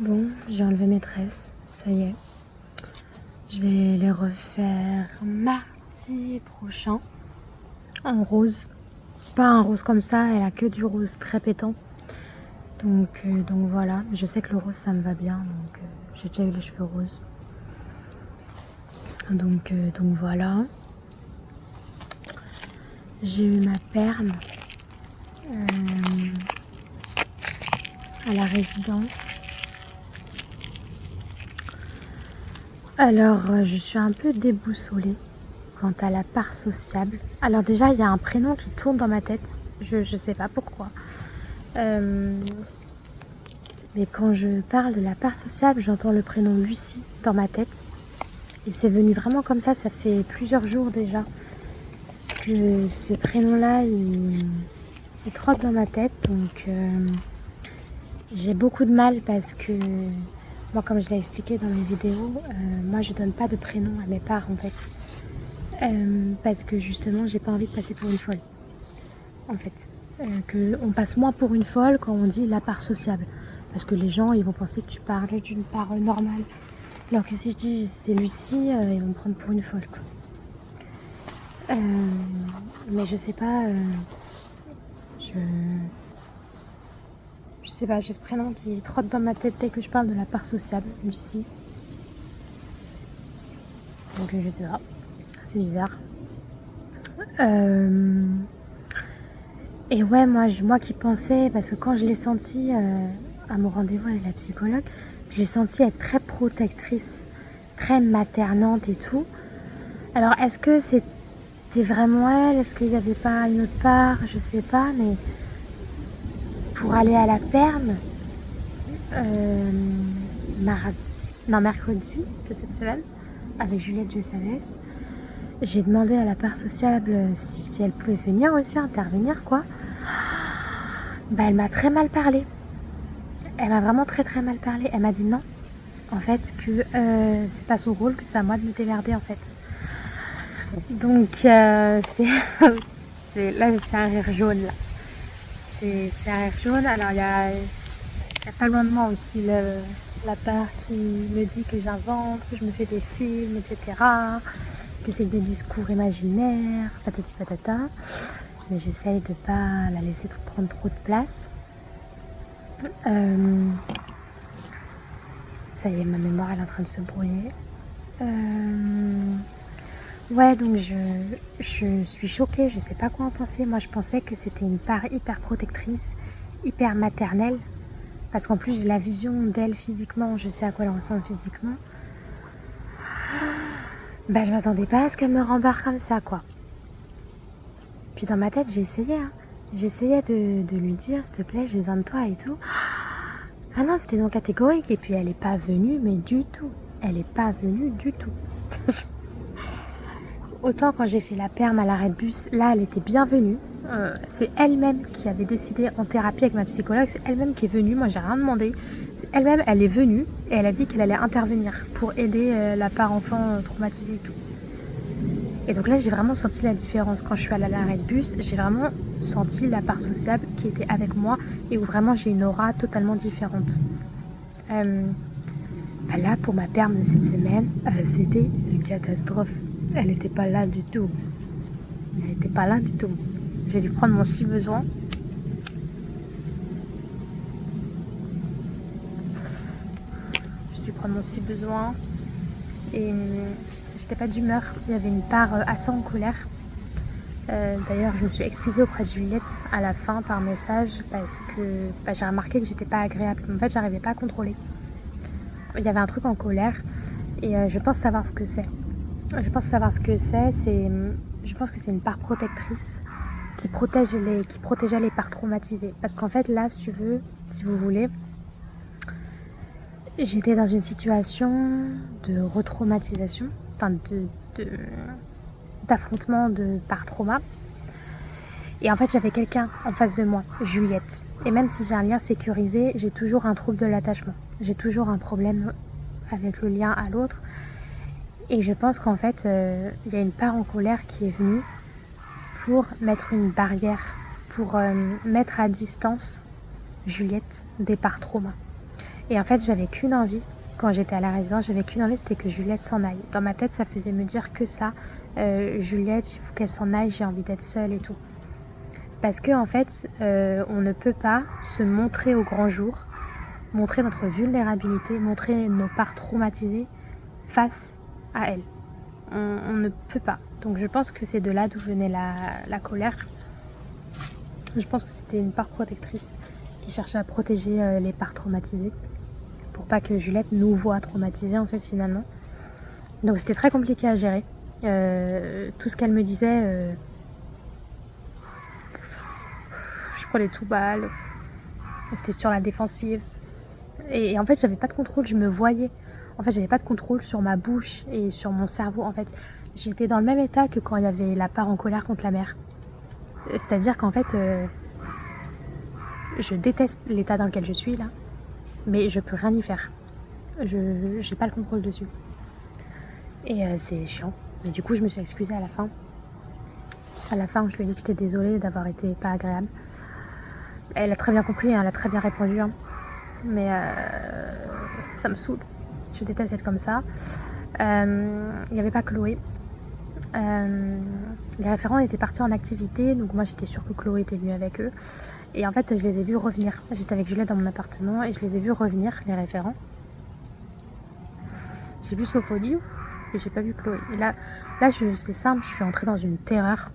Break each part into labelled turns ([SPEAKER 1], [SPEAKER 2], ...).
[SPEAKER 1] Bon, j'ai enlevé mes tresses, ça y est. Je vais les refaire mardi prochain en rose. Pas un rose comme ça, elle a que du rose très pétant. Donc voilà, je sais que le rose ça me va bien, donc j'ai déjà eu les cheveux roses. Donc voilà. J'ai eu ma perme à la résidence. Alors, je suis un peu déboussolée quant à la part sociable. Alors déjà, il y a un prénom qui tourne dans ma tête. Je sais pas pourquoi. Mais quand je parle de la part sociable, j'entends le prénom Lucie dans ma tête. Et c'est venu vraiment comme ça fait plusieurs jours déjà que ce prénom-là, il trotte dans ma tête. Donc, j'ai beaucoup de mal parce que, moi, comme je l'ai expliqué dans mes vidéos, moi, je donne pas de prénom à mes parts, en fait. Parce que, justement, j'ai pas envie de passer pour une folle, en fait. On passe moins pour une folle quand on dit la part sociable. Parce que les gens, ils vont penser que tu parlais d'une part normale. Alors que si je dis c'est Lucie, ils vont me prendre pour une folle, quoi. Mais je sais pas, je sais pas, j'ai ce prénom qui trotte dans ma tête dès que je parle de la part sociable, Lucie. Donc je sais pas, c'est bizarre. Et ouais, moi qui pensais, parce que quand je l'ai senti à mon rendez-vous avec la psychologue, je l'ai senti être très protectrice, très maternante et tout. Alors est-ce que c'était vraiment elle? Est-ce qu'il n'y avait pas une autre part? Je sais pas, mais pour aller à la perme, mercredi de cette semaine, avec Juliette Jussavès, j'ai demandé à la part sociable si elle pouvait venir aussi intervenir, quoi. Bah, elle m'a très mal parlé. Elle m'a vraiment très très mal parlé. Elle m'a dit non, en fait, que c'est pas son rôle, que c'est à moi de me démerder, en fait. Donc, là, c'est un rire jaune, là. C'est un rire jaune. Alors, il y a pas loin de moi aussi la part qui me dit que j'invente, que je me fais des films, etc. Que c'est des discours imaginaires, patati patata. Mais j'essaye de pas la laisser prendre trop de place. Ça y est, ma mémoire elle est en train de se brouiller. Ouais, donc je suis choquée, je sais pas quoi en penser. Moi je pensais que c'était une part hyper protectrice, hyper maternelle. Parce qu'en plus j'ai la vision d'elle physiquement, je sais à quoi elle ressemble physiquement. Bah je m'attendais pas à ce qu'elle me rembarre comme ça, quoi. Puis dans ma tête j'ai essayé, hein. J'essayais de lui dire s'il te plaît j'ai besoin de toi et tout. Ah non, c'était non catégorique. Et puis elle est pas venue, mais du tout. Elle est pas venue du tout. Autant quand j'ai fait la perme à l'arrêt de bus, là elle était bienvenue. C'est elle-même qui avait décidé en thérapie avec ma psychologue. C'est elle-même qui est venue, moi j'ai rien demandé. C'est elle-même, elle est venue et elle a dit qu'elle allait intervenir pour aider la part enfant traumatisée et tout. Et donc là j'ai vraiment senti la différence. Quand je suis allée à l'arrêt de bus, j'ai vraiment senti la part sociable qui était avec moi et où vraiment j'ai une aura totalement différente. Là pour ma perme de cette semaine, c'était une catastrophe. Elle n'était pas là du tout. Elle n'était pas là du tout. J'ai dû prendre mon si besoin. J'ai dû prendre mon si besoin. Et j'étais pas d'humeur. Il y avait une part assez en colère. D'ailleurs, je me suis excusée auprès de Juliette à la fin par message parce que j'ai remarqué que j'étais pas agréable. En fait, j'arrivais pas à contrôler. Il y avait un truc en colère et je pense savoir ce que c'est. Je pense savoir ce que c'est. Je pense que c'est une part protectrice qui protégeait les parts traumatisées. Parce qu'en fait, là, si vous voulez, j'étais dans une situation de retraumatisation, enfin d'affrontement de parts trauma. Et en fait, j'avais quelqu'un en face de moi, Juliette. Et même si j'ai un lien sécurisé, j'ai toujours un trouble de l'attachement. J'ai toujours un problème avec le lien à l'autre. Et je pense qu'en fait, il y a une part en colère qui est venue pour mettre une barrière, pour mettre à distance Juliette des parts trauma. Et en fait, j'avais qu'une envie. Quand j'étais à la résidence, j'avais qu'une envie, c'était que Juliette s'en aille. Dans ma tête, ça faisait me dire que ça. Juliette, il faut qu'elle s'en aille, j'ai envie d'être seule et tout. Parce que en fait, on ne peut pas se montrer au grand jour, montrer notre vulnérabilité, montrer nos parts traumatisées face à elle. On ne peut pas. Donc je pense que c'est de là d'où venait la colère. Je pense que c'était une part protectrice qui cherchait à protéger les parts traumatisées pour pas que Juliette nous voit traumatisée en fait finalement. Donc c'était très compliqué à gérer. Tout ce qu'elle me disait, je prenais tout balle. C'était sur la défensive. Et en fait, j'avais pas de contrôle, je me voyais. En fait, j'avais pas de contrôle sur ma bouche et sur mon cerveau. En fait, j'étais dans le même état que quand il y avait la part en colère contre la mère. C'est-à-dire qu'en fait, je déteste l'état dans lequel je suis là, mais je peux rien y faire. J'ai pas le contrôle dessus. Et c'est chiant. Mais du coup, je me suis excusée à la fin. À la fin, je lui ai dit que j'étais désolée d'avoir été pas agréable. Elle a très bien compris, elle a très bien répondu. Hein. Mais ça me saoule. Je déteste être comme ça. Il n'y avait pas Chloé. Les référents étaient partis en activité, donc moi j'étais sûre que Chloé était venue avec eux. Et en fait, je les ai vus revenir. J'étais avec Juliette dans mon appartement et je les ai vus revenir, les référents. J'ai vu Sophonie et j'ai pas vu Chloé. Et là c'est simple, je suis entrée dans une terreur,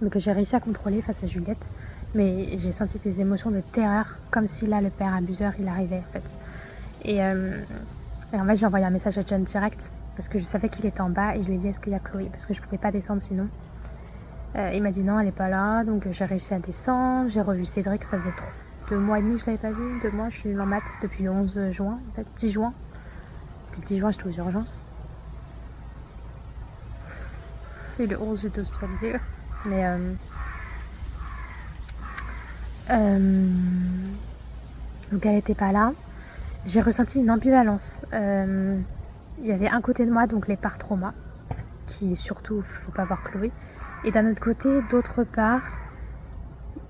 [SPEAKER 1] mais que j'ai réussi à contrôler face à Juliette. Mais j'ai senti des émotions de terreur, comme si là, le père abuseur, il arrivait, en fait. Et en fait, j'ai envoyé un message à John direct, parce que je savais qu'il était en bas, et je lui ai dit, est-ce qu'il y a Chloé? Parce que je pouvais pas descendre sinon. Il m'a dit non, elle est pas là, donc j'ai réussi à descendre. J'ai revu Cédric, ça faisait 2 mois et demi que je l'avais pas vu. 2 mois, je suis en maths depuis le 11 juin, en fait, 10 juin. Parce que le 10 juin, j'étais aux urgences. Et le 11, j'étais hospitalisée. Mais donc elle était pas là. J'ai ressenti une ambivalence. Il y avait un côté de moi, donc les parts trauma, qui surtout, faut pas voir Chloé. Et d'un autre côté, d'autres parts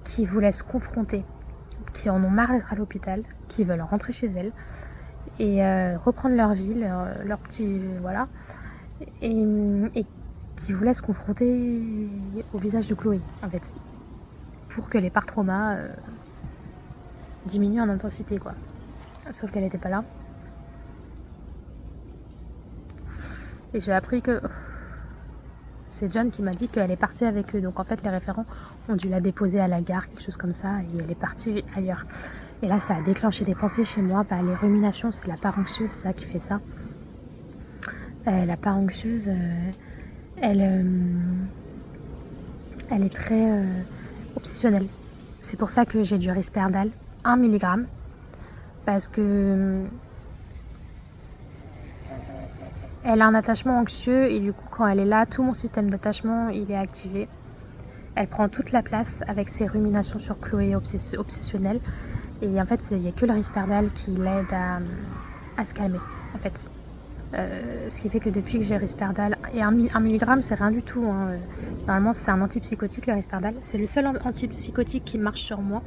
[SPEAKER 1] qui voulaient se confronter, qui en ont marre d'être à l'hôpital, qui veulent rentrer chez elles et reprendre leur vie, leur petit... voilà. Et qui voulaient se confronter au visage de Chloé, en fait. Pour que les parts trauma diminuent en intensité, quoi. Sauf qu'elle n'était pas là. Et j'ai appris que c'est John qui m'a dit qu'elle est partie avec eux. Donc en fait, les référents ont dû la déposer à la gare, quelque chose comme ça, et elle est partie ailleurs. Et là, ça a déclenché des pensées chez moi. Bah, les ruminations, c'est la part anxieuse, c'est ça qui fait ça. La part anxieuse, elle est très obsessionnelle. C'est pour ça que j'ai du Risperdal, 1 mg, parce que elle a un attachement anxieux et du coup quand elle est là, tout mon système d'attachement il est activé. Elle prend toute la place avec ses ruminations sur Chloé obsessionnelle. Et en fait, il n'y a que le Risperdal qui l'aide à se calmer, en fait. Ce qui fait que depuis que j'ai Risperdal, et 1 mg c'est rien du tout, hein. Normalement c'est un antipsychotique le Risperdal, c'est le seul antipsychotique qui marche sur moi,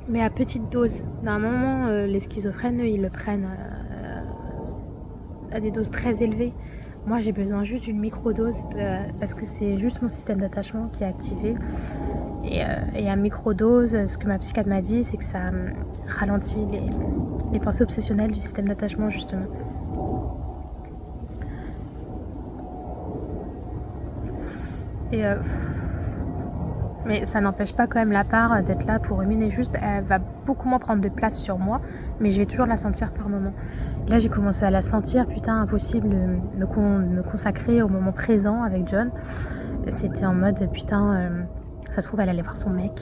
[SPEAKER 1] mais à petite dose. Normalement les schizophrènes ils le prennent à des doses très élevées. Moi j'ai besoin juste d'une microdose parce que c'est juste mon système d'attachement qui est activé. Et à microdose, ce que ma psychiatre m'a dit, c'est que ça ralentit les pensées obsessionnelles du système d'attachement, justement. Et mais ça n'empêche pas quand même la part d'être là pour ruminer. Juste, elle va beaucoup moins prendre de place sur moi, mais je vais toujours la sentir par moment. Là, j'ai commencé à la sentir, putain, impossible de me consacrer au moment présent avec John. C'était en mode, putain, ça se trouve, elle allait voir son mec.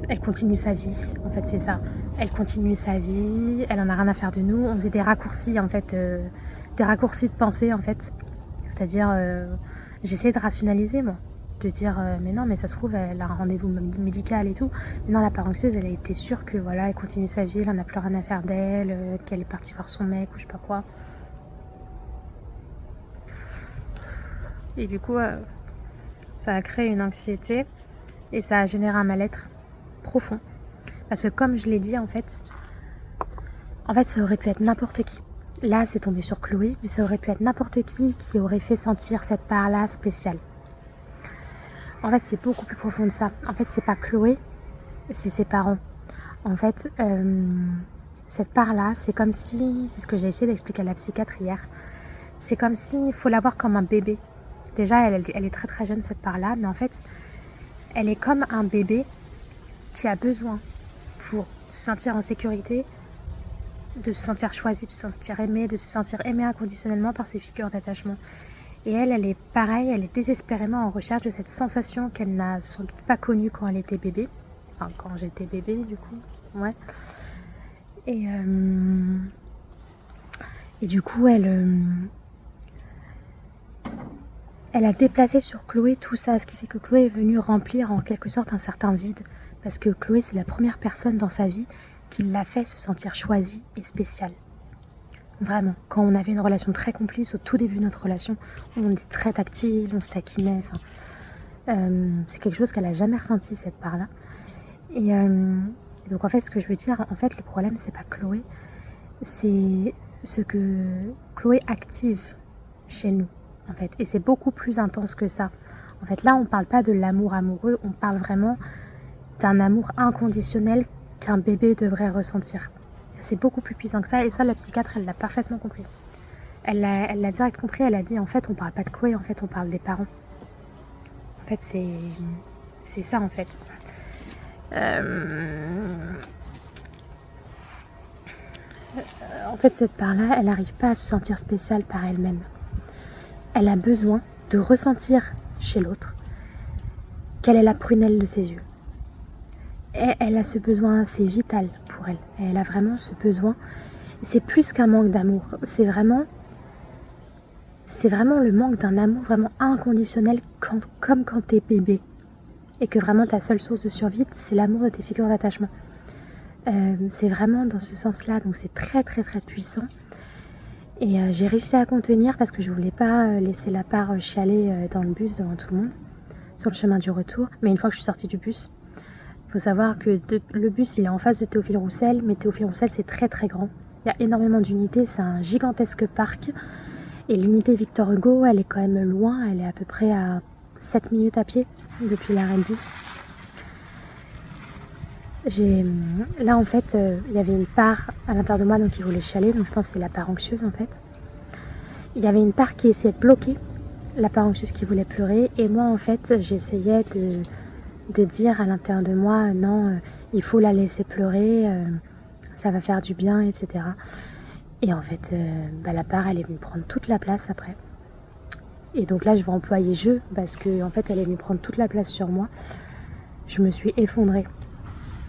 [SPEAKER 1] Elle continue sa vie, en fait, c'est ça. Elle continue sa vie, elle en a rien à faire de nous. On faisait des raccourcis, en fait, des raccourcis de pensée, en fait. C'est-à-dire, j'essayais de rationaliser, moi. De dire, mais non, mais ça se trouve, elle a un rendez-vous médical et tout. Mais non, la part anxieuse, elle a été sûre que, voilà, elle continue sa vie, elle en a plus rien à faire d'elle, qu'elle est partie voir son mec ou je sais pas quoi. Et du coup, ça a créé une anxiété et ça a généré un mal-être. profond. Parce que comme je l'ai dit, en fait, ça aurait pu être n'importe qui. Là, c'est tombé sur Chloé, mais ça aurait pu être n'importe qui aurait fait sentir cette part-là spéciale. En fait, c'est beaucoup plus profond de ça. En fait, c'est pas Chloé, c'est ses parents. En fait, cette part-là, c'est comme si, c'est ce que j'ai essayé d'expliquer à la psychiatre hier, c'est comme si, il faut la voir comme un bébé. Déjà, elle est très très jeune, cette part-là, mais en fait, elle est comme un bébé qui a besoin, pour se sentir en sécurité, de se sentir choisi, de se sentir aimé, de se sentir aimé inconditionnellement par ses figures d'attachement. Et elle est pareille, elle est désespérément en recherche de cette sensation qu'elle n'a sans doute pas connue quand elle était bébé. Enfin, quand j'étais bébé, du coup, ouais. Et du coup, elle a déplacé sur Chloé tout ça, ce qui fait que Chloé est venue remplir en quelque sorte un certain vide. Parce que Chloé, c'est la première personne dans sa vie qui l'a fait se sentir choisie et spéciale. Vraiment, quand on avait une relation très complice au tout début de notre relation, on était très tactile, on se taquinait, c'est quelque chose qu'elle a jamais ressenti, cette part-là. Et donc en fait, ce que je veux dire, en fait, le problème, c'est pas Chloé, c'est ce que Chloé active chez nous, en fait. Et c'est beaucoup plus intense que ça. En fait, là, on parle pas de l'amour amoureux, on parle vraiment d'un amour inconditionnel qu'un bébé devrait ressentir. C'est beaucoup plus puissant que ça, et ça, la psychiatre, elle l'a parfaitement compris. Elle l'a direct compris, elle a dit, en fait, on parle pas de Chloé, en fait, on parle des parents. En fait, c'est ça, en fait. En fait, cette part-là, elle n'arrive pas à se sentir spéciale par elle-même. Elle a besoin de ressentir chez l'autre qu'elle est la prunelle de ses yeux. Et elle a ce besoin, c'est vital pour elle. Elle a vraiment ce besoin. C'est plus qu'un manque d'amour. C'est vraiment le manque d'un amour vraiment inconditionnel, comme quand t'es bébé. Et que vraiment ta seule source de survie, c'est l'amour de tes figures d'attachement. C'est vraiment dans ce sens-là. Donc c'est très très très puissant. Et j'ai réussi à contenir parce que je voulais pas laisser la part chialer dans le bus devant tout le monde, sur le chemin du retour. Mais une fois que je suis sortie du bus, il faut savoir que le bus, il est en face de Théophile Roussel, mais Théophile Roussel, c'est très très grand. Il y a énormément d'unités, c'est un gigantesque parc. Et l'unité Victor Hugo, elle est quand même loin, elle est à peu près à 7 minutes à pied depuis l'arrêt de bus. Là, en fait, il y avait une part à l'intérieur de moi donc, qui voulait chialer, donc je pense que c'est la part anxieuse, en fait. Il y avait une part qui essayait de bloquer la part anxieuse qui voulait pleurer, et moi, en fait, j'essayais de dire à l'intérieur de moi, non, il faut la laisser pleurer, ça va faire du bien, etc. Et en fait, la part, elle est venue prendre toute la place après. Et donc là, je vais employer je, parce que en fait, elle est venue prendre toute la place sur moi. Je me suis effondrée.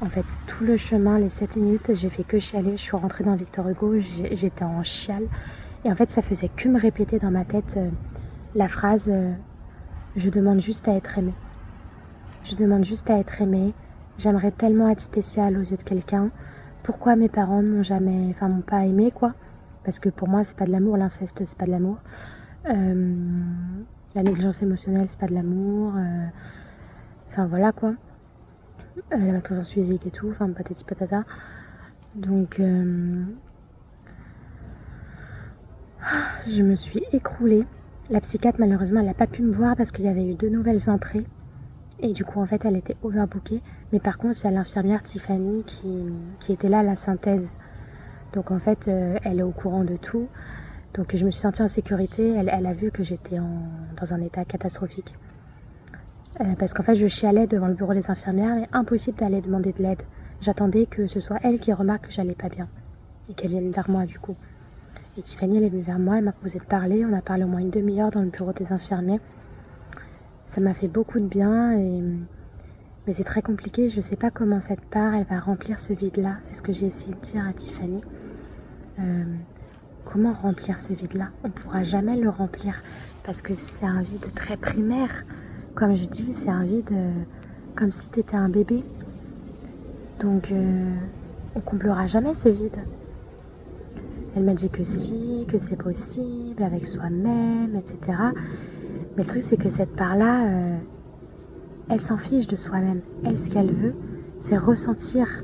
[SPEAKER 1] En fait, tout le chemin, les 7 minutes, j'ai fait que chialer. Je suis rentrée dans Victor Hugo, j'étais en chiale. Et en fait, ça faisait que me répéter dans ma tête la phrase « Je demande juste à être aimée ». Je demande juste à être aimée. J'aimerais tellement être spéciale aux yeux de quelqu'un. Pourquoi mes parents m'ont pas aimée, quoi? Parce que pour moi, c'est pas de l'amour. L'inceste, c'est pas de l'amour. La négligence émotionnelle, c'est pas de l'amour. Enfin, voilà, quoi. La maltraitance physique et tout. Enfin, patati patata. Donc, je me suis écroulée. La psychiatre, malheureusement, elle n'a pas pu me voir parce qu'il y avait eu 2 nouvelles entrées. Et du coup, en fait, elle était overbookée. Mais par contre, il y a l'infirmière Tiffany qui était là à la synthèse. Donc, en fait, elle est au courant de tout. Donc, je me suis sentie en sécurité. Elle a vu que j'étais dans un état catastrophique. Parce qu'en fait, je chialais devant le bureau des infirmières, mais impossible d'aller demander de l'aide. J'attendais que ce soit elle qui remarque que j'allais pas bien. Et qu'elle vienne vers moi, du coup. Et Tiffany, elle est venue vers moi, elle m'a proposé de parler. On a parlé au moins une demi-heure dans le bureau des infirmiers. Ça m'a fait beaucoup de bien, mais c'est très compliqué. Je sais pas comment cette part, elle va remplir ce vide-là. C'est ce que j'ai essayé de dire à Tiffany. Comment remplir ce vide-là? On pourra jamais le remplir parce que c'est un vide très primaire. Comme je dis, c'est un vide comme si tu étais un bébé. Donc, on comblera jamais ce vide. Elle m'a dit que si, que c'est possible, avec soi-même, etc. Mais le truc, c'est que cette part-là, elle s'en fiche de soi-même. Elle, ce qu'elle veut, c'est ressentir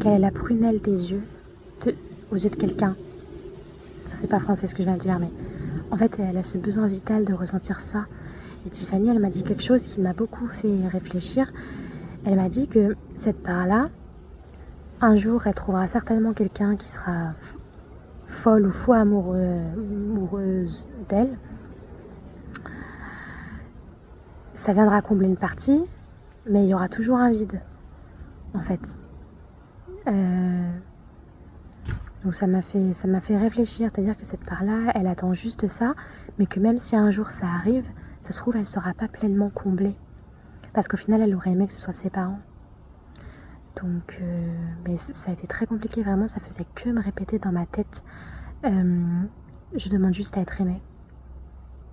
[SPEAKER 1] quelle est la prunelle des yeux aux yeux de quelqu'un. C'est pas français ce que je viens de dire, mais en fait, elle a ce besoin vital de ressentir ça. Et Tiffany, elle m'a dit quelque chose qui m'a beaucoup fait réfléchir. Elle m'a dit que cette part-là, un jour, elle trouvera certainement quelqu'un qui sera folle ou fou amoureuse d'elle. Ça viendra combler une partie, mais il y aura toujours un vide, en fait. Donc ça m'a fait réfléchir, c'est-à-dire que cette part-là, elle attend juste ça, mais que même si un jour ça arrive, ça se trouve, elle ne sera pas pleinement comblée. Parce qu'au final, elle aurait aimé que ce soit ses parents. Donc, mais ça a été très compliqué, vraiment, ça faisait que me répéter dans ma tête. Je demande juste à être aimée.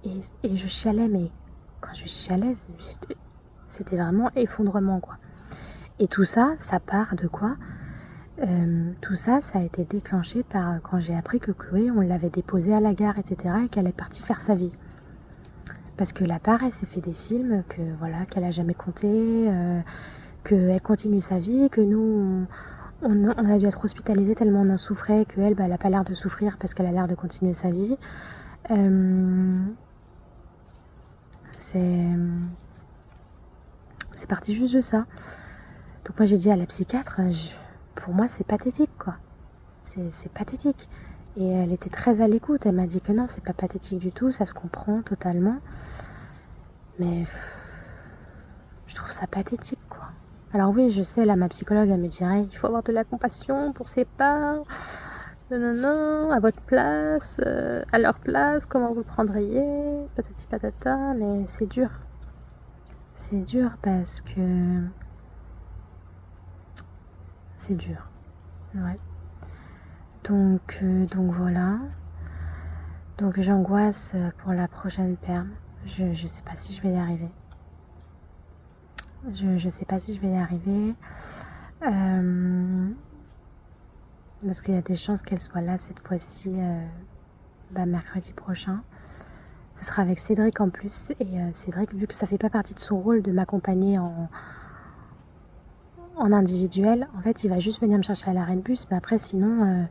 [SPEAKER 1] Et je chialais, mais quand je chialais, c'était vraiment effondrement, quoi. Et tout ça, ça part de quoi ? Tout ça, ça a été déclenché par quand j'ai appris que Chloé, on l'avait déposée à la gare, etc. et qu'elle est partie faire sa vie. Parce que la part, elle s'est fait des films qu'elle a jamais compté, qu'elle continue sa vie, que nous, on a dû être hospitalisés tellement on en souffrait, qu'elle, elle a pas l'air de souffrir parce qu'elle a l'air de continuer sa vie. C'est parti juste de ça. Donc moi j'ai dit à la psychiatre, pour moi c'est pathétique, quoi. C'est pathétique. Et elle était très à l'écoute, elle m'a dit que non, c'est pas pathétique du tout, ça se comprend totalement. Mais je trouve ça pathétique, quoi. Alors oui, je sais, là ma psychologue elle me dirait, il faut avoir de la compassion pour ses parents. Non, à votre place, à leur place, comment vous le prendriez, patati patata, mais c'est dur. C'est dur parce que... C'est dur, ouais. Donc voilà. Donc j'angoisse pour la prochaine perm. Je sais pas si je vais y arriver. Je sais pas si je vais y arriver. Parce qu'il y a des chances qu'elle soit là cette fois-ci mercredi prochain. Ce sera avec Cédric en plus. Et Cédric, vu que ça fait pas partie de son rôle de m'accompagner en individuel, en fait il va juste venir me chercher à l'arrêt de bus. Mais après sinon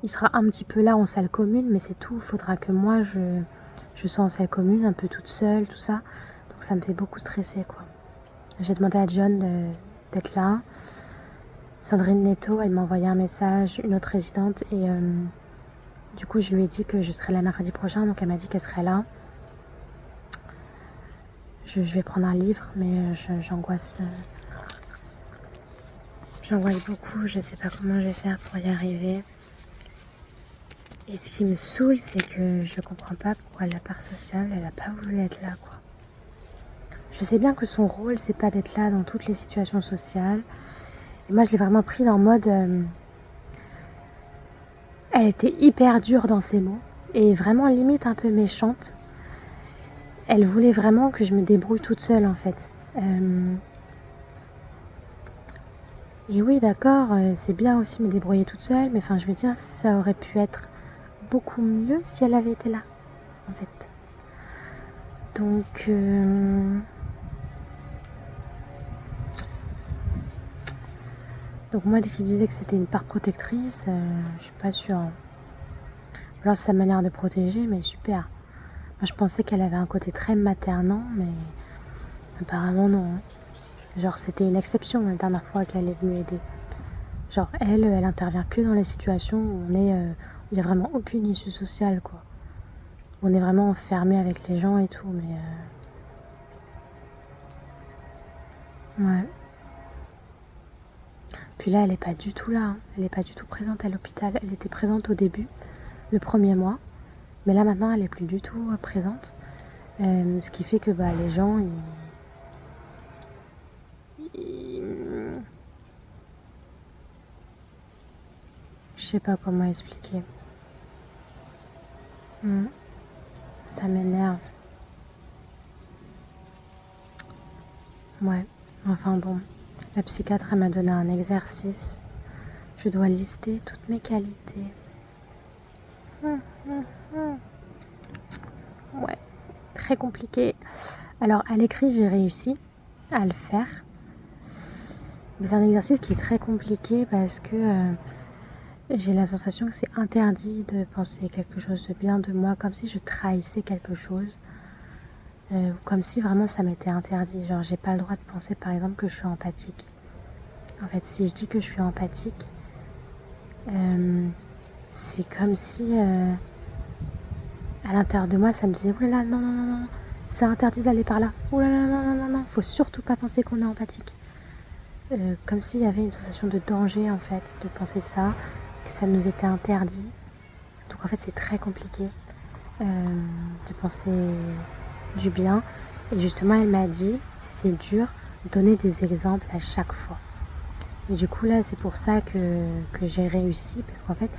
[SPEAKER 1] il sera un petit peu là en salle commune. Mais c'est tout. Il faudra que moi je sois en salle commune, un peu toute seule, tout ça. Donc ça me fait beaucoup stresser, quoi. J'ai demandé à John d'être là. Sandrine Netto, elle m'a envoyé un message, une autre résidente, et du coup je lui ai dit que je serais là mercredi prochain, donc elle m'a dit qu'elle serait là. Je vais prendre un livre, mais j'angoisse beaucoup, je sais pas comment je vais faire pour y arriver. Et ce qui me saoule, c'est que je comprends pas pourquoi la part sociale, elle a pas voulu être là, quoi. Je sais bien que son rôle, c'est pas d'être là dans toutes les situations sociales. Et moi, je l'ai vraiment pris dans le mode... elle était hyper dure dans ses mots. Et vraiment limite un peu méchante. Elle voulait vraiment que je me débrouille toute seule, en fait. Et oui, d'accord, c'est bien aussi me débrouiller toute seule. Mais enfin, je veux dire, ça aurait pu être beaucoup mieux si elle avait été là, en fait. Donc... Donc moi, dès qu'il disait que c'était une part protectrice, je suis pas sûre. Alors c'est sa manière de protéger, mais super. Moi, je pensais qu'elle avait un côté très maternant, mais apparemment non. Genre c'était une exception la dernière fois qu'elle est venue aider. Genre elle intervient que dans les situations où où il n'y a vraiment aucune issue sociale, quoi. Où on est vraiment enfermé avec les gens et tout, mais... Ouais. Puis là, elle est pas du tout là, hein. Elle est pas du tout présente à l'hôpital. Elle était présente au début, le premier mois. Mais là, maintenant, elle est plus du tout présente. Ce qui fait que les gens, je sais pas comment expliquer. Ça m'énerve. Ouais, enfin bon. La psychiatre, elle m'a donné un exercice. Je dois lister toutes mes qualités. Ouais, très compliqué. Alors, à l'écrit, j'ai réussi à le faire. Mais c'est un exercice qui est très compliqué parce que j'ai la sensation que c'est interdit de penser quelque chose de bien de moi, comme si je trahissais quelque chose. Comme si vraiment ça m'était interdit. Genre, j'ai pas le droit de penser par exemple que je suis empathique. En fait, si je dis que je suis empathique, c'est comme si à l'intérieur de moi ça me disait oulala, non, non, non, non, c'est interdit d'aller par là. Oulala, non, non, non, non, faut surtout pas penser qu'on est empathique. Comme s'il y avait une sensation de danger en fait, de penser ça, que ça nous était interdit. Donc en fait, c'est très compliqué de penser du bien. Et justement, elle m'a dit, si c'est dur, donner des exemples à chaque fois. Et du coup, là, c'est pour ça que j'ai réussi, parce qu'en fait,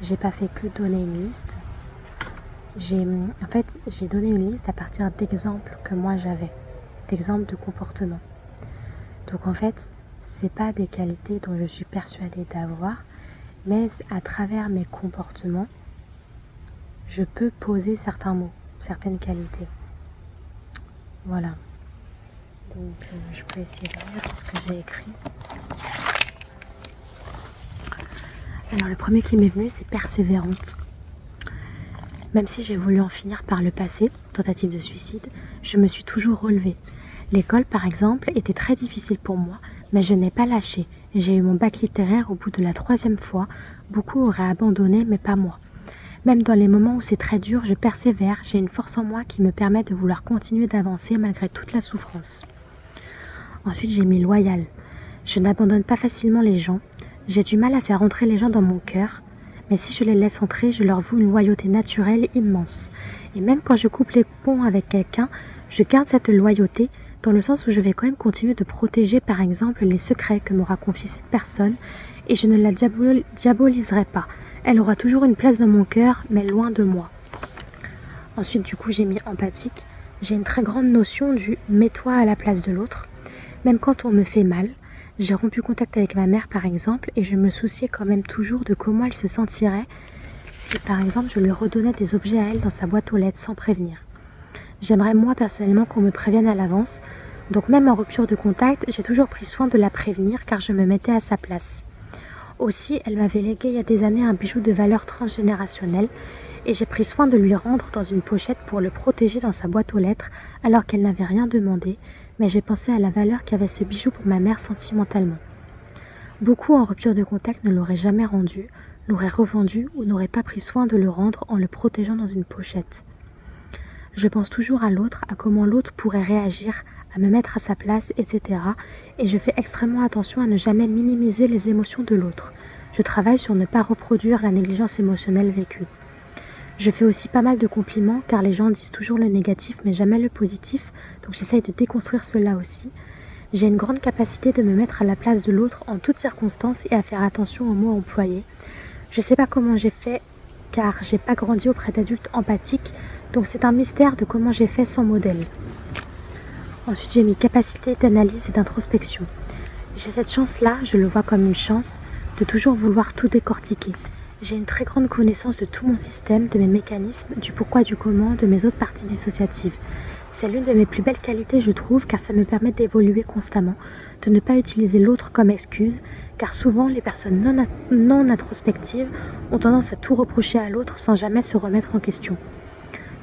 [SPEAKER 1] j'ai pas fait que donner une liste. J'ai donné une liste à partir d'exemples que moi j'avais, d'exemples de comportement. Donc en fait, c'est pas des qualités dont je suis persuadée d'avoir, mais à travers mes comportements, je peux poser certains mots, certaines qualités. Voilà. Donc je peux essayer de lire ce que j'ai écrit. Alors le premier qui m'est venu, c'est persévérante. Même si j'ai voulu en finir par le passé, tentative de suicide, je me suis toujours relevée. L'école, par exemple, était très difficile pour moi, mais je n'ai pas lâché. J'ai eu mon bac littéraire au bout de la 3e fois. Beaucoup auraient abandonné, mais pas moi. Même dans les moments où c'est très dur, je persévère. J'ai une force en moi qui me permet de vouloir continuer d'avancer malgré toute la souffrance. Ensuite, j'ai mis loyal. Je n'abandonne pas facilement les gens. J'ai du mal à faire entrer les gens dans mon cœur. Mais si je les laisse entrer, je leur voue une loyauté naturelle immense. Et même quand je coupe les ponts avec quelqu'un, je garde cette loyauté dans le sens où je vais quand même continuer de protéger par exemple les secrets que m'aura confié cette personne et je ne la diaboliserai pas. Elle aura toujours une place dans mon cœur, mais loin de moi. Ensuite, du coup, j'ai mis empathique. J'ai une très grande notion du « mets-toi à la place de l'autre ». Même quand on me fait mal, j'ai rompu contact avec ma mère par exemple et je me souciais quand même toujours de comment elle se sentirait si par exemple je lui redonnais des objets à elle dans sa boîte aux lettres sans prévenir. J'aimerais moi personnellement qu'on me prévienne à l'avance, donc même en rupture de contact, j'ai toujours pris soin de la prévenir car je me mettais à sa place. Aussi, elle m'avait légué il y a des années un bijou de valeur transgénérationnelle et j'ai pris soin de lui rendre dans une pochette pour le protéger dans sa boîte aux lettres alors qu'elle n'avait rien demandé, mais j'ai pensé à la valeur qu'avait ce bijou pour ma mère sentimentalement. Beaucoup en rupture de contact ne l'auraient jamais rendu, l'auraient revendu ou n'auraient pas pris soin de le rendre en le protégeant dans une pochette. Je pense toujours à l'autre, à comment l'autre pourrait réagir, à me mettre à sa place, etc. Et je fais extrêmement attention à ne jamais minimiser les émotions de l'autre. Je travaille sur ne pas reproduire la négligence émotionnelle vécue. Je fais aussi pas mal de compliments car les gens disent toujours le négatif mais jamais le positif, donc j'essaye de déconstruire cela aussi. J'ai une grande capacité de me mettre à la place de l'autre en toutes circonstances et à faire attention aux mots employés. Je sais pas comment j'ai fait car j'ai pas grandi auprès d'adultes empathiques, donc c'est un mystère de comment j'ai fait sans modèle. Ensuite, j'ai mis capacité d'analyse et d'introspection. J'ai cette chance-là, je le vois comme une chance, de toujours vouloir tout décortiquer. J'ai une très grande connaissance de tout mon système, de mes mécanismes, du pourquoi du comment, de mes autres parties dissociatives. C'est l'une de mes plus belles qualités, je trouve, car ça me permet d'évoluer constamment, de ne pas utiliser l'autre comme excuse, car souvent les personnes non introspectives ont tendance à tout reprocher à l'autre sans jamais se remettre en question.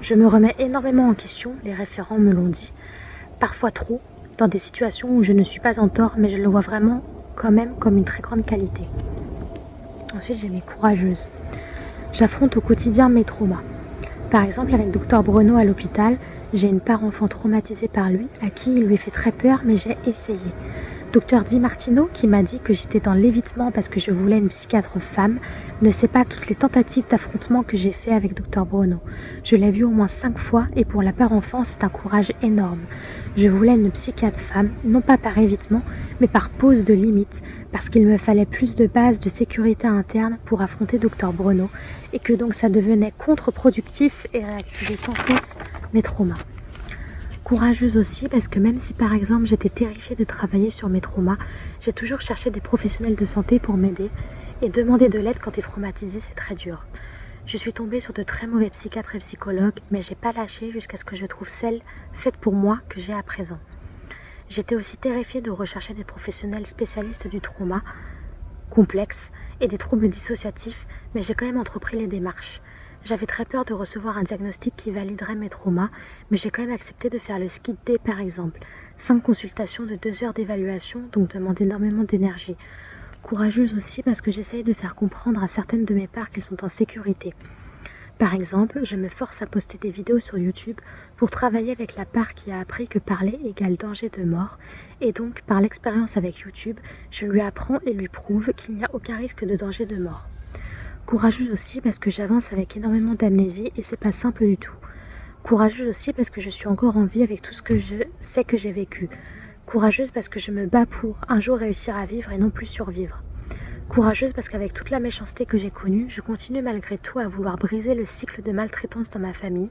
[SPEAKER 1] Je me remets énormément en question, les référents me l'ont dit, parfois trop, dans des situations où je ne suis pas en tort, mais je le vois vraiment quand même comme une très grande qualité. Ensuite, j'ai mis courageuse. J'affronte au quotidien mes traumas. Par exemple, avec Dr Bruno à l'hôpital, j'ai une part enfant traumatisée par lui, à qui il lui fait très peur, mais j'ai essayé. Dr Di Martino, qui m'a dit que j'étais dans l'évitement parce que je voulais une psychiatre femme, ne sait pas toutes les tentatives d'affrontement que j'ai fait avec Dr Bruno. Je l'ai vu au moins 5 fois et pour la part enfant, c'est un courage énorme. Je voulais une psychiatre femme, non pas par évitement, mais par pose de limite, parce qu'il me fallait plus de bases de sécurité interne pour affronter Dr Bruno, et que donc ça devenait contre-productif et réactivait sans cesse mes traumas. Courageuse aussi parce que même si par exemple j'étais terrifiée de travailler sur mes traumas, j'ai toujours cherché des professionnels de santé pour m'aider et demander de l'aide quand t'es traumatisée c'est très dur. Je suis tombée sur de très mauvais psychiatres et psychologues mais j'ai pas lâché jusqu'à ce que je trouve celle faite pour moi que j'ai à présent. J'étais aussi terrifiée de rechercher des professionnels spécialistes du trauma complexe et des troubles dissociatifs, mais j'ai quand même entrepris les démarches. J'avais très peur de recevoir un diagnostic qui validerait mes traumas, mais j'ai quand même accepté de faire le SKID D par exemple. 5 consultations de 2 heures d'évaluation, donc demande énormément d'énergie. Courageuse aussi parce que j'essaye de faire comprendre à certaines de mes parts qu'elles sont en sécurité. Par exemple, je me force à poster des vidéos sur YouTube pour travailler avec la part qui a appris que parler égale danger de mort, et donc par l'expérience avec YouTube, je lui apprends et lui prouve qu'il n'y a aucun risque de danger de mort. Courageuse aussi parce que j'avance avec énormément d'amnésie et c'est pas simple du tout. Courageuse aussi parce que je suis encore en vie avec tout ce que je sais que j'ai vécu. Courageuse parce que je me bats pour un jour réussir à vivre et non plus survivre. Courageuse parce qu'avec toute la méchanceté que j'ai connue, je continue malgré tout à vouloir briser le cycle de maltraitance dans ma famille,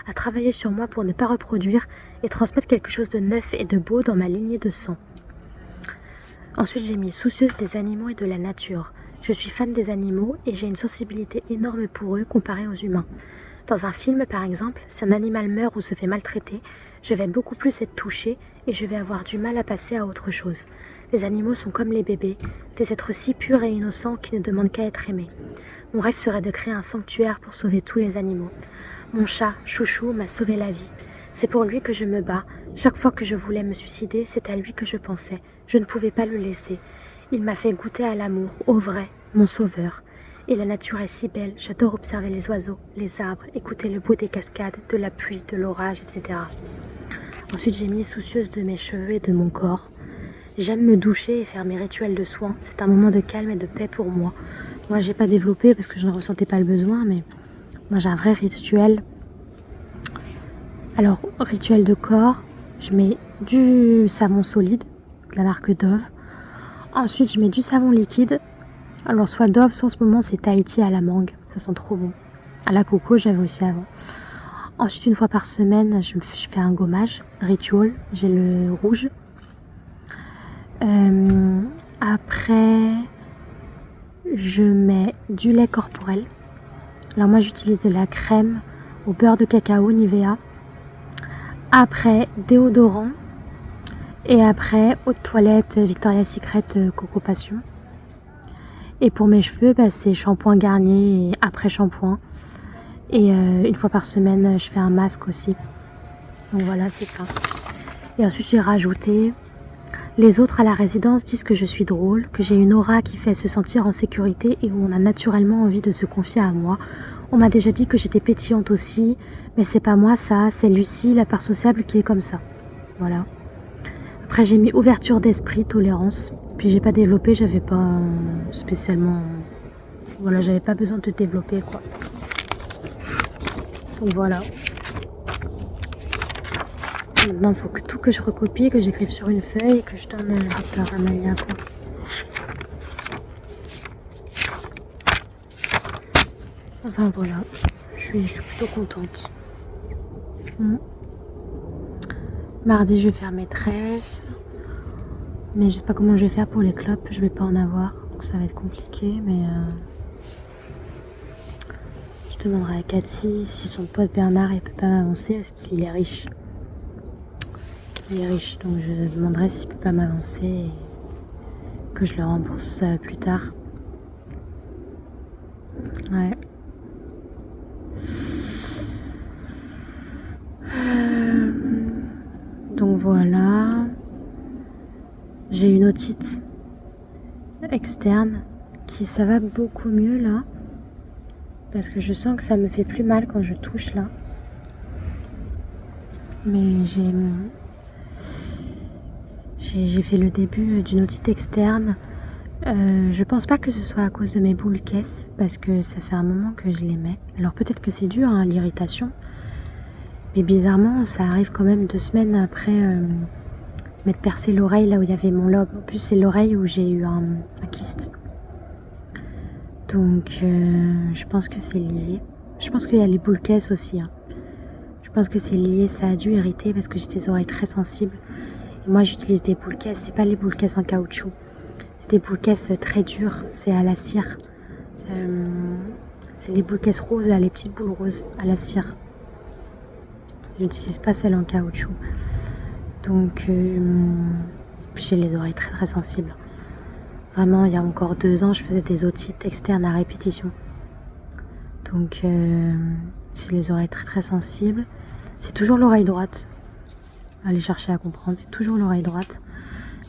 [SPEAKER 1] à travailler sur moi pour ne pas reproduire et transmettre quelque chose de neuf et de beau dans ma lignée de sang. Ensuite, j'ai mis soucieuse des animaux et de la nature. Je suis fan des animaux et j'ai une sensibilité énorme pour eux comparée aux humains. Dans un film, par exemple, si un animal meurt ou se fait maltraiter, je vais beaucoup plus être touchée et je vais avoir du mal à passer à autre chose. Les animaux sont comme les bébés, des êtres si purs et innocents qui ne demandent qu'à être aimés. Mon rêve serait de créer un sanctuaire pour sauver tous les animaux. Mon chat, Chouchou, m'a sauvé la vie. C'est pour lui que je me bats. Chaque fois que je voulais me suicider, c'est à lui que je pensais. Je ne pouvais pas le laisser. Il m'a fait goûter à l'amour, au vrai, mon sauveur. Et la nature est si belle, j'adore observer les oiseaux, les arbres, écouter le bruit des cascades, de la pluie, de l'orage, etc. Ensuite, j'ai mis soucieuse de mes cheveux et de mon corps. J'aime me doucher et faire mes rituels de soins. C'est un moment de calme et de paix pour moi. Moi, j'ai pas développé parce que je ne ressentais pas le besoin, mais moi, j'ai un vrai rituel. Alors, rituel de corps, je mets du savon solide, de la marque Dove. Ensuite, je mets du savon liquide. Alors, soit Dove, soit en ce moment, c'est Tahiti à la mangue. Ça sent trop bon. À la coco, j'avais aussi avant. Ensuite, une fois par semaine, je fais un gommage, ritual. J'ai le rouge. Après, je mets du lait corporel. Alors moi, j'utilise de la crème au beurre de cacao Nivea. Après, déodorant. Et après, eau de toilette Victoria's Secret Coco Passion. Et pour mes cheveux, c'est shampoing Garnier et après shampoing. Et une fois par semaine, je fais un masque aussi. Donc voilà, c'est ça. Et ensuite, j'ai rajouté... Les autres à la résidence disent que je suis drôle, que j'ai une aura qui fait se sentir en sécurité et où on a naturellement envie de se confier à moi. On m'a déjà dit que j'étais pétillante aussi, mais c'est pas moi ça, c'est Lucie, la part sociable qui est comme ça. Voilà. Après j'ai mis ouverture d'esprit, tolérance. Puis j'ai pas développé, j'avais pas spécialement... Voilà, j'avais pas besoin de développer quoi. Donc voilà. Maintenant, il faut que tout que je recopie, que j'écrive sur une feuille et que je donne au docteur Amalia, quoi. Enfin voilà, je suis plutôt contente. Mardi, je vais faire mes tresses. Mais je sais pas comment je vais faire pour les clopes, je vais pas en avoir. Donc ça va être compliqué, mais... Je demanderai à Cathy si son pote Bernard il peut pas m'avancer parce qu'il est riche. Il est riche, donc je demanderai s'il peut pas m'avancer et que je le rembourse plus tard. Ouais. Donc voilà. J'ai une otite externe qui ça va beaucoup mieux là. Parce que je sens que ça me fait plus mal quand je touche là. Mais j'ai fait le début d'une otite externe. Je pense pas que ce soit à cause de mes boules caisses, parce que ça fait un moment que je les mets. Alors peut-être que c'est dû à l'irritation, mais bizarrement ça arrive quand même 2 semaines après m'être percé l'oreille là où il y avait mon lobe. En plus c'est l'oreille où j'ai eu un kyste. Donc je pense que c'est lié. Je pense qu'il y a les boules caisses aussi. Je pense que c'est lié, ça a dû irriter parce que j'ai des oreilles très sensibles. Et moi j'utilise des boules caisses, c'est pas les boules caisses en caoutchouc. Des boules caisses très dures, c'est à la cire. C'est les boules caisses roses, là, les petites boules roses à la cire. Je n'utilise pas celles en caoutchouc. Donc, puis j'ai les oreilles très très sensibles. Vraiment, il y a encore 2 ans, je faisais des otites externes à répétition. Donc, j'ai les oreilles très très sensibles. C'est toujours l'oreille droite. Allez chercher à comprendre, c'est toujours l'oreille droite.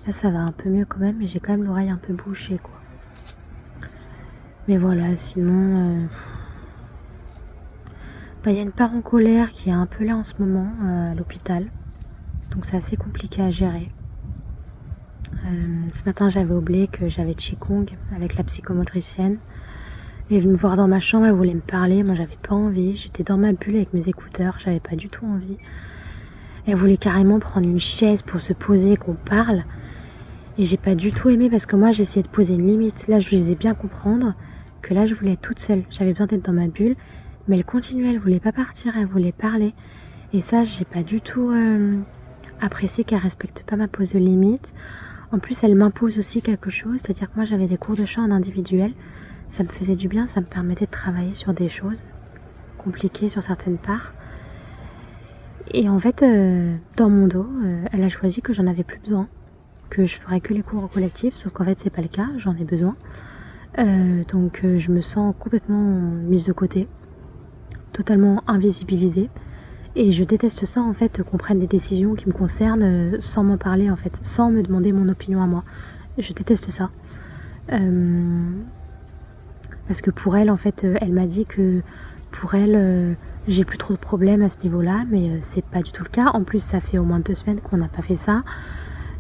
[SPEAKER 1] Là, ça va un peu mieux quand même, mais j'ai quand même l'oreille un peu bouchée, quoi. Mais voilà, sinon... il y a une part en colère qui est un peu là en ce moment à l'hôpital. Donc c'est assez compliqué à gérer. Ce matin, j'avais oublié que j'avais Qigong avec la psychomotricienne. Elle est venue me voir dans ma chambre, elle voulait me parler. Moi, j'avais pas envie. J'étais dans ma bulle avec mes écouteurs, j'avais pas du tout envie. Elle voulait carrément prendre une chaise pour se poser, qu'on parle. Et j'ai pas du tout aimé parce que moi, j'essayais de poser une limite. Là, je lui faisais bien comprendre que là, je voulais être toute seule. J'avais besoin d'être dans ma bulle. Mais elle continuait, elle voulait pas partir, elle voulait parler. Et ça, j'ai pas du tout apprécié qu'elle respecte pas ma pose de limite. En plus, elle m'impose aussi quelque chose, c'est-à-dire que moi, j'avais des cours de chant en individuel. Ça me faisait du bien, ça me permettait de travailler sur des choses compliquées sur certaines parts. Et en fait, dans mon dos, elle a choisi que j'en avais plus besoin, que je ferais que les cours au collectif, sauf qu'en fait, c'est pas le cas, j'en ai besoin. Donc, je me sens complètement mise de côté, totalement invisibilisée. Et je déteste ça, en fait, qu'on prenne des décisions qui me concernent sans m'en parler, en fait, sans me demander mon opinion à moi. Je déteste ça. Parce que pour elle, en fait, elle m'a dit que pour elle, j'ai plus trop de problèmes à ce niveau-là, mais c'est pas du tout le cas. En plus, ça fait au moins 2 semaines qu'on n'a pas fait ça.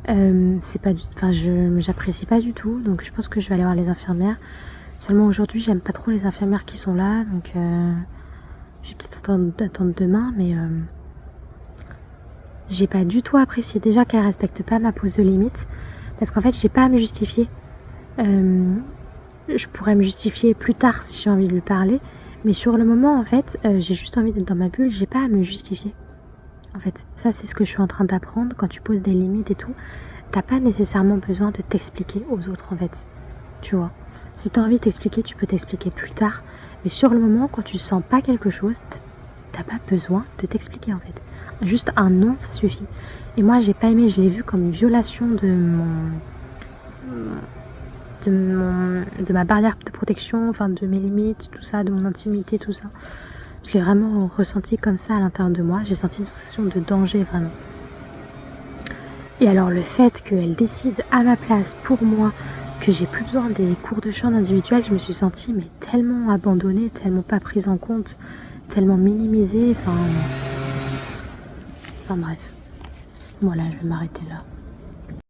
[SPEAKER 1] C'est pas enfin, j'apprécie pas du tout, donc je pense que je vais aller voir les infirmières. Seulement aujourd'hui, j'aime pas trop les infirmières qui sont là, donc j'ai peut-être attendre demain, mais j'ai pas du tout apprécié déjà qu'elle respecte pas ma pose de limite, parce qu'en fait, j'ai pas à me justifier. Je pourrais me justifier plus tard si j'ai envie de lui parler, mais sur le moment, en fait, j'ai juste envie d'être dans ma bulle, j'ai pas à me justifier. En fait, ça, c'est ce que je suis en train d'apprendre. Quand tu poses des limites et tout, t'as pas nécessairement besoin de t'expliquer aux autres, en fait. Tu vois, si t'as envie de t'expliquer, tu peux t'expliquer plus tard. Mais sur le moment, quand tu sens pas quelque chose, t'as pas besoin de t'expliquer, en fait. Juste un non, ça suffit. Et moi, j'ai pas aimé, je l'ai vu comme une violation de ma barrière de protection, enfin de mes limites, tout ça, de mon intimité, tout ça. Je l'ai vraiment ressenti comme ça à l'intérieur de moi. J'ai senti une sensation de danger, vraiment. Et alors le fait qu'elle décide à ma place, pour moi, que j'ai plus besoin des cours de chant individuels, je me suis sentie mais tellement abandonnée, tellement pas prise en compte, tellement minimisée, enfin bref. Voilà, je vais m'arrêter là.